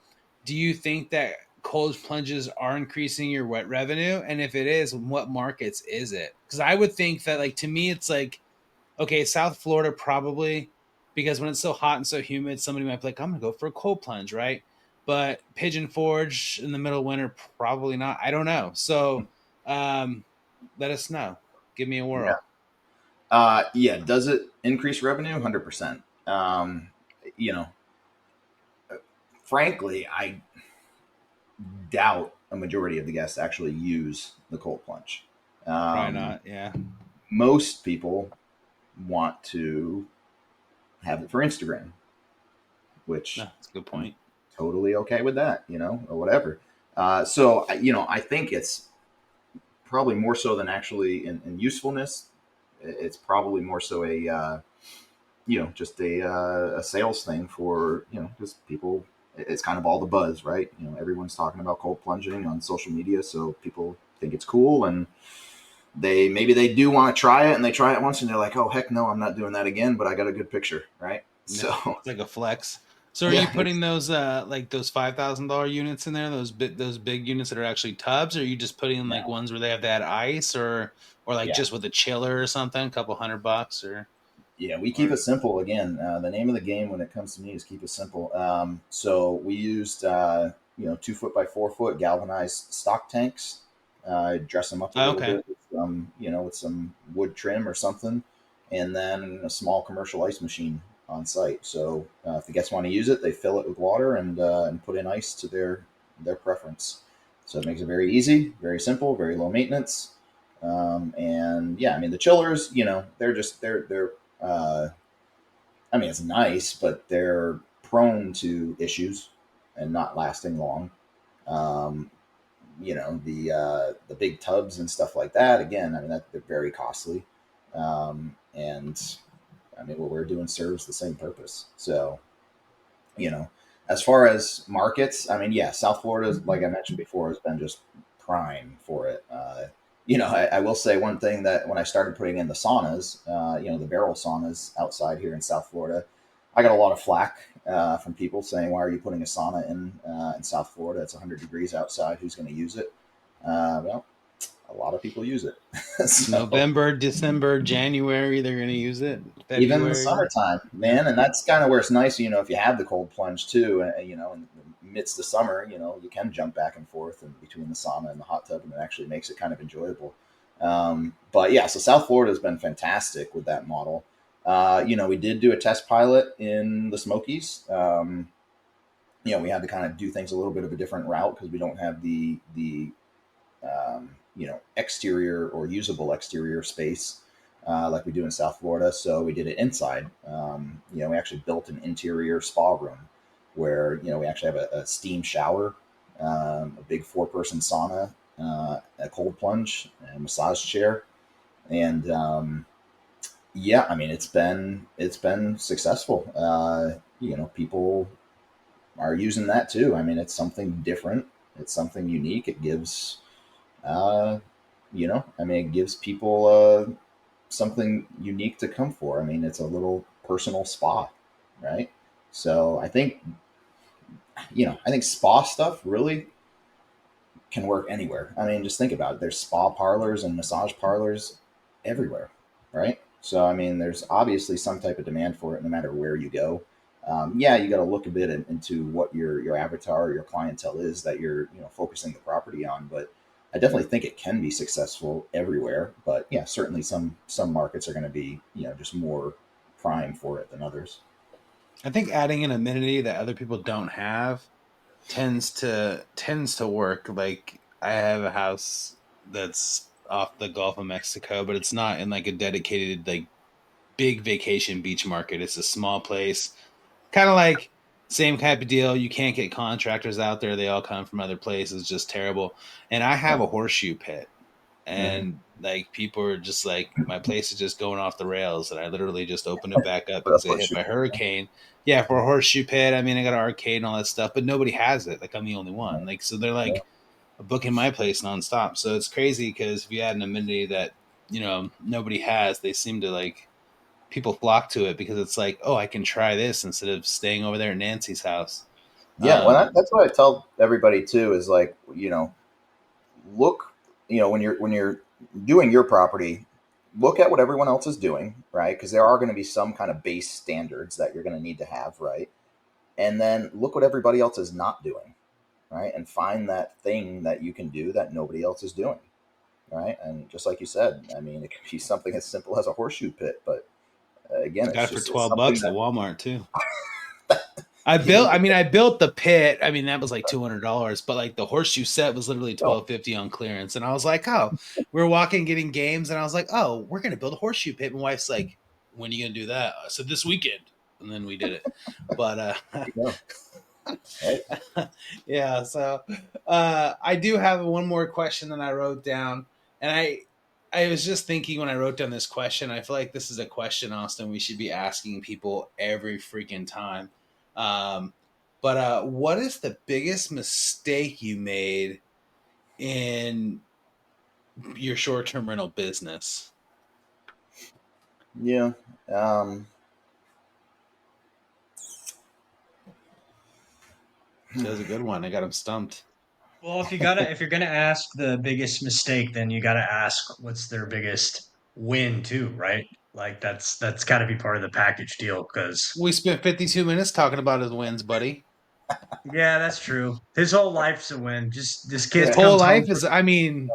do you think that cold plunges are increasing your wet revenue? And if it is, what markets is it? Because I would think that, like, to me, it's like, okay, South Florida probably, because when it's so hot and so humid, somebody might be like, I'm going to go for a cold plunge, right? But Pigeon Forge in the middle of winter, probably not. I don't know. So let us know. Give me a whirl. yeah. Does it increase revenue? 100%. Frankly, I doubt a majority of the guests actually use the cold plunge. Probably not. Yeah. Most people want to have it for Instagram, which that's a good point. Totally okay with that, or whatever. So I think it's probably more so than actually in usefulness. It's probably more so a just a sales thing for just people. It's kind of all the buzz, right? Everyone's talking about cold plunging on social media, so people think it's cool, and maybe they do want to try it, and they try it once and they're like, oh heck no, I'm not doing that again, but I got a good picture, right? So it's like a flex. So are you putting those like those $5,000 units in there, those big units that are actually tubs, or are you just putting in like ones where they have that ice, or like just with a chiller or something, a couple $100 or? Yeah, we keep it simple. Again, the name of the game when it comes to me is keep it simple. So we used 2 foot by 4 foot galvanized stock tanks. Dress them up a Oh, little okay. bit with with some wood trim or something, and then a small commercial ice machine on site. So if the guests want to use it, they fill it with water and put in ice to their preference. So it makes it very easy, very simple, very low maintenance. And yeah, I mean the chillers, they're I mean it's nice, but they're prone to issues and not lasting long. Um, the big tubs and stuff like that. Again, I mean they're very costly, and I mean what we're doing serves the same purpose. So you know, as far as markets, I mean, yeah, South Florida, like I mentioned before, has been just prime for it. I will say one thing that when I started putting in the saunas, the barrel saunas outside here in South Florida, I got a lot of flack from people saying, "Why are you putting a sauna in South Florida? It's 100 degrees outside. Who's going to use it?" Well, a lot of people use it. So, November, December, January, they're gonna use it. even in the February. summertime, Yeah. man. And that's kind of where it's nice, if you have the cold plunge too, in the midst of summer, you can jump back and forth and between the sauna and the hot tub, and it actually makes it kind of enjoyable. But yeah, so South Florida has been fantastic with that model. We did do a test pilot in the Smokies. We had to kind of do things a little bit of a different route because we don't have the exterior or usable exterior space like we do in South Florida. So we did it inside. We actually built an interior spa room where we actually have a steam shower, a big 4-person sauna, a cold plunge, a massage chair, and yeah, I mean it's been successful. People are using that too. I mean, it's something different. It's something unique. It gives it gives people something unique to come for. I mean, it's a little personal spa, right? So I think spa stuff really can work anywhere. I mean, just think about it. There's spa parlors and massage parlors everywhere, right? So, I mean, there's obviously some type of demand for it no matter where you go. Yeah, you got to look a bit into what your avatar or your clientele is that you're focusing the property on. But I definitely think it can be successful everywhere. But yeah, certainly some markets are going to be just more prime for it than others. I think adding an amenity that other people don't have tends to work. Like I have a house that's off the Gulf of Mexico, but it's not in like a dedicated like big vacation beach market. It's a small place, kind of like same type of deal. You can't get contractors out there. They all come from other places. Just terrible. And I have Yeah. a horseshoe pit, Mm-hmm. and like people are just like my place is just going off the rails, and I literally just opened it back up For a because it hit horseshoe. by hurricane. Yeah, for a horseshoe pit. I mean, I got an arcade and all that stuff, but nobody has it. Like I'm the only one. Like so, they're Yeah. like booking my place nonstop. So it's crazy because if you add an amenity that nobody has, they seem to like people flock to it because it's like, oh, I can try this instead of staying over there at Nancy's house. Yeah, well, that's what I tell everybody too. Is like, look, when you're doing your property, look at what everyone else is doing, right? Because there are going to be some kind of base standards that you're going to need to have, right? And then look what everybody else is not doing, right? And find that thing that you can do that nobody else is doing, right? And just like you said, I mean, it could be something as simple as a horseshoe pit, but again, I got it's it for just it's 12 something bucks at that Walmart too. you need to. I built the pit. I mean, that was like $200, but like the horseshoe set was literally Oh, $12.50 on clearance. And I was like, oh, we are walking getting games, and I was like, oh, we're gonna build a horseshoe pit. My wife's like, when are you gonna do that? I said this weekend, and then we did it. But there you go. Right? yeah, so I do have one more question that I wrote down, and I was just thinking when I wrote down this question, I feel like this is a question, Austin, we should be asking people every freaking time. Um, but what is the biggest mistake you made in your short-term rental business? Yeah. Um, That was a good one. I got him stumped. Well, if you're gonna ask the biggest mistake, then you gotta ask what's their biggest win too, right? Like that's got to be part of the package deal because We spent 52 minutes talking about his wins, buddy. Yeah, that's true. His whole life's a win. Just this His kid whole comes home. life is, I mean,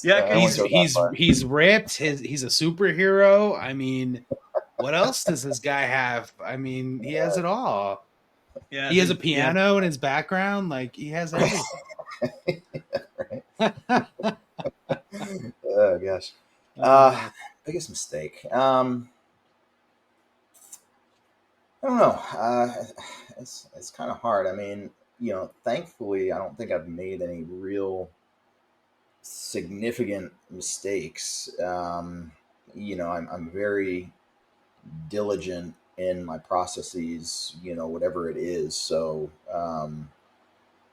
Yeah, I because won't go that far. he's ripped. He's a superhero. I mean, what else does this guy have? I mean, he has it all. yeah, He has a dude. Yeah, piano in his background. Like he has everything. Right? Oh gosh. Oh man. Biggest mistake. I don't know. It's kind of hard. I mean, thankfully, I don't think I've made any real significant mistakes. I'm very diligent in my processes. Whatever it is. So, I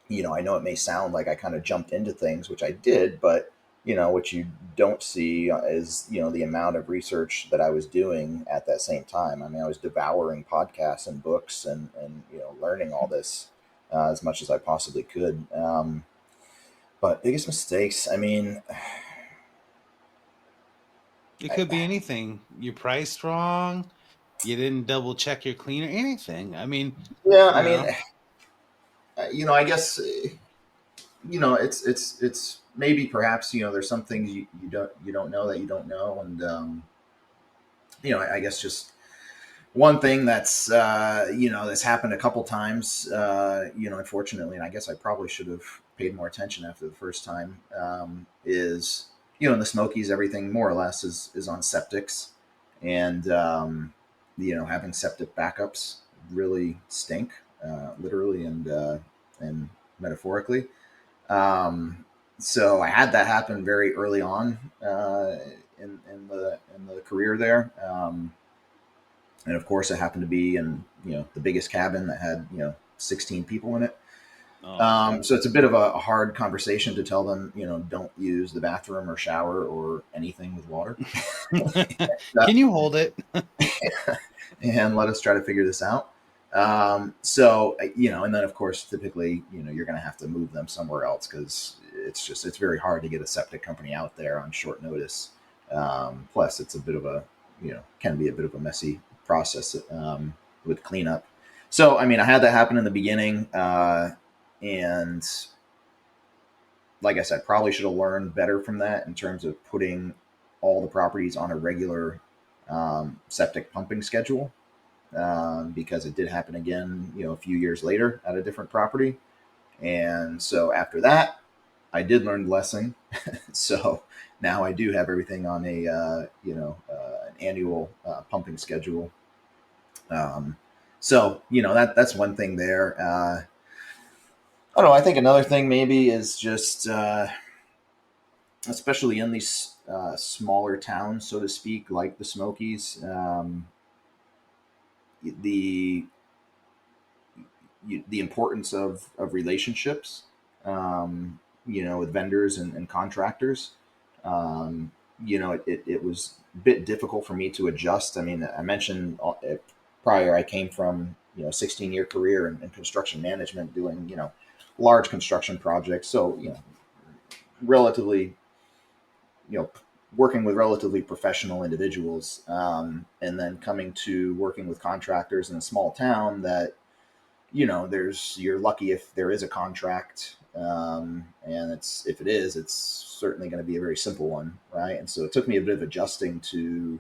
know it may sound like I kind of jumped into things, which I did, but what you don't see is, the amount of research that I was doing at that same time. I mean, I was devouring podcasts and books and learning all this as much as I possibly could. But biggest mistakes, I mean, It could be anything. You priced wrong. You didn't double check your cleaner. Anything. I mean, yeah, you I mean, know. I guess, it's maybe perhaps, there's some things you don't know that you don't know. And, I guess just one thing that's happened a couple times, unfortunately, and I guess I probably should have paid more attention after the first time, is in the Smokies, everything more or less is on septics. And having septic backups really stink, literally and metaphorically. So I had that happen very early on, in the career there. And of course, it happened to be in the biggest cabin that had 16 people in it. Oh. So it's a bit of a hard conversation to tell them, don't use the bathroom or shower or anything with water. Can you hold it? And let us try to figure this out. So and then of course, typically, you're going to have to move them somewhere else because it's very hard to get a septic company out there on short notice. Plus, it's a bit of a can be a bit of a messy process with cleanup. So I mean, I had that happen in the beginning, and like I said, probably should have learned better from that in terms of putting all the properties on a regular septic pumping schedule, because it did happen again, a few years later at a different property. And so after that, I did learn the lesson. So now I do have everything on an annual pumping schedule. So that's one thing there. I don't know. I think another thing maybe is just, especially in these smaller towns, so to speak, like the Smokies, the the importance of relationships, with vendors and contractors. It was a bit difficult for me to adjust. I mean, I mentioned prior, I came from, 16-year career in construction management doing, large construction projects. So, relatively, you know, working with relatively professional individuals, and then coming to working with contractors in a small town that, you're lucky if there is a contract, and if it is, it's certainly going to be a very simple one, right? And so it took me a bit of adjusting to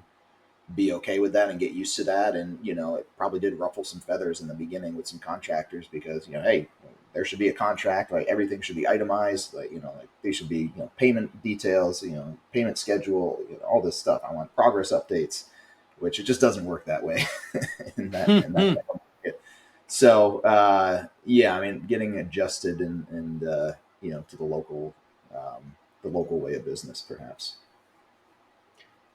be okay with that and get used to that. And it probably did ruffle some feathers in the beginning with some contractors because hey, there should be a contract, like everything should be itemized, like like they should be payment details, payment schedule, all this stuff. I want progress updates, which it just doesn't work that way in that type of market. So yeah, I mean, getting adjusted and to the local way of business, perhaps.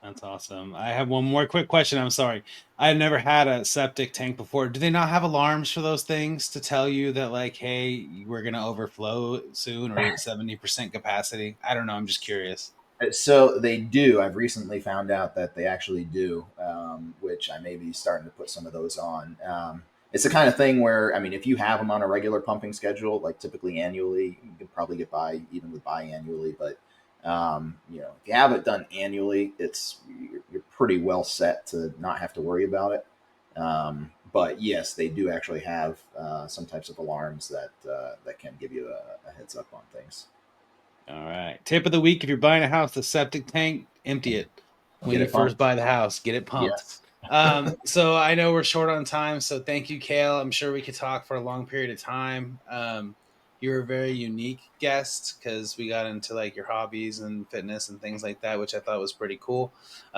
That's awesome. I have one more quick question. I'm sorry. I've never had a septic tank before. Do they not have alarms for those things to tell you that, like, hey, we're going to overflow soon or you're at 70% capacity? I don't know. I'm just curious. So they do. I've recently found out that they actually do, which I may be starting to put some of those on. It's the kind of thing where, I mean, if you have them on a regular pumping schedule, like typically annually, you could probably get by even with biannually. But if you have it done annually, you're pretty well set to not have to worry about it. But yes, they do actually have some types of alarms that can give you a heads up on things. All right. Tip of the week: if you're buying a house, the septic tank, empty it when Get you it first pumped. buy the house. Get it pumped. Yes. So I know we're short on time, so thank you, Cale. I'm sure we could talk for a long period of time. You're a very unique guest because we got into like your hobbies and fitness and things like that, which I thought was pretty cool.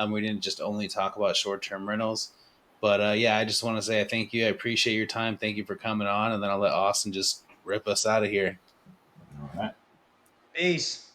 We didn't just only talk about short-term rentals, but yeah, I just want to say thank you. I appreciate your time. Thank you for coming on, and then I'll let Austin just rip us out of here. All right. Peace.